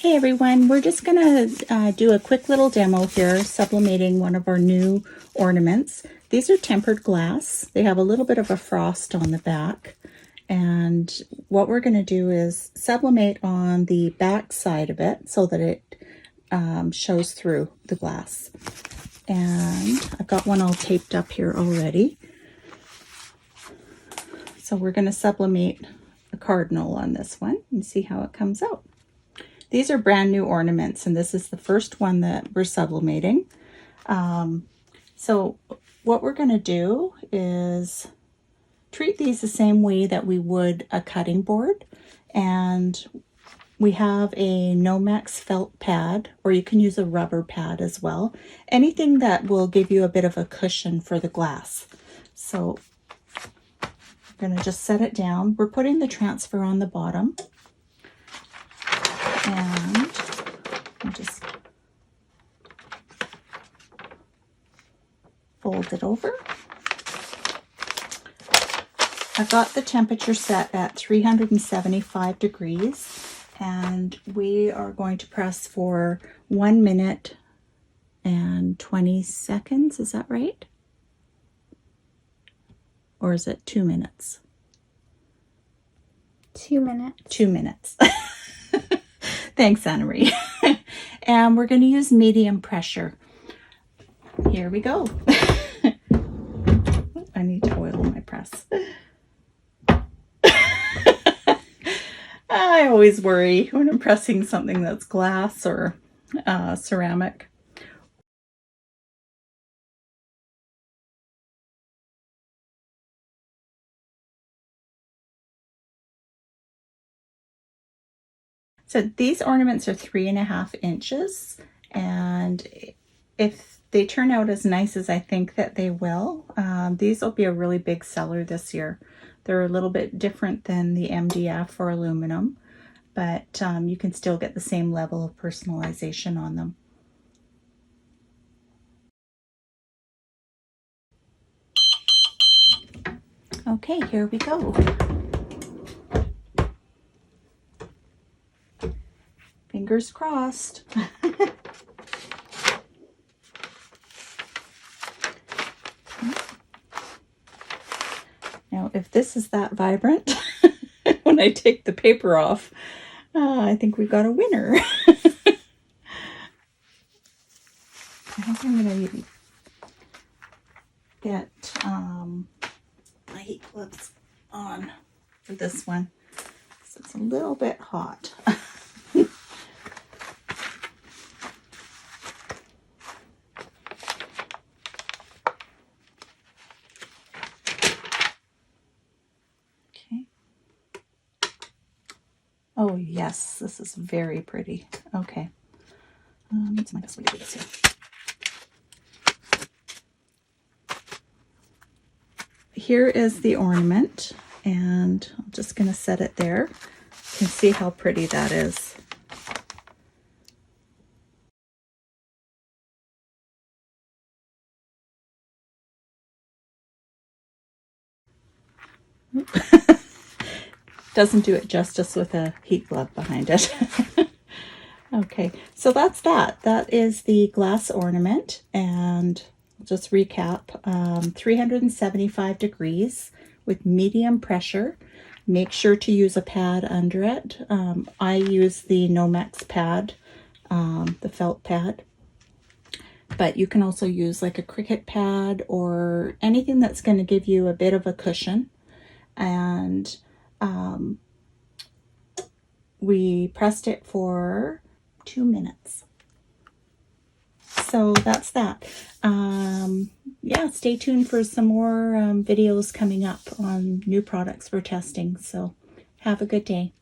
Hey everyone, we're just going to do a quick little demo here, sublimating one of our new ornaments. These are tempered glass. They have a little bit of a frost on the back. And what we're going to do is sublimate on the back side of it so that it shows through the glass. And I've got one all taped up here already. So we're going to sublimate a cardinal on this one and see how it comes out. These are brand new ornaments, and this is the first one that we're sublimating. So what we're going to do is treat these the same way that we would a cutting board. And we have a Nomex felt pad, or you can use a rubber pad as well. Anything that will give you a bit of a cushion for the glass. So I'm going to just set it down. We're putting the transfer on the bottom. And I'll just fold it over. I've got the temperature set at 375 degrees, and we are going to press for 1 minute and 20 seconds. Is that right? Or is it 2 minutes? 2 minutes. 2 minutes. Thanks, Anna Marie. And we're going to use medium pressure. Here we go. I need to oil my press. I always worry when I'm pressing something that's glass or ceramic. So these ornaments are 3.5 inches, and if they turn out as nice as I think that they will, these will be a really big seller this year. They're a little bit different than the MDF or aluminum, but you can still get the same level of personalization on them. Okay, here we go. Fingers crossed. Now, if this is that vibrant, when I take the paper off, I think we've got a winner. I think I'm going to get my heat gloves on for this one. So it's a little bit hot. Oh yes, this is very pretty. Okay, need some nice way to do this here. Here is the ornament, and I'm just going to set it there. You can see how pretty that is. Doesn't do it justice with a heat glove behind it. Okay, so that's that. That is the glass ornament, and I'll just recap. 375 degrees with medium pressure. Make sure to use a pad under it. I use the Nomex pad, the felt pad. But you can also use like a Cricut pad or anything that's going to give you a bit of a cushion. And we pressed it for 2 minutes. So that's that. Yeah, stay tuned for some more videos coming up on new products we're testing. So have a good day.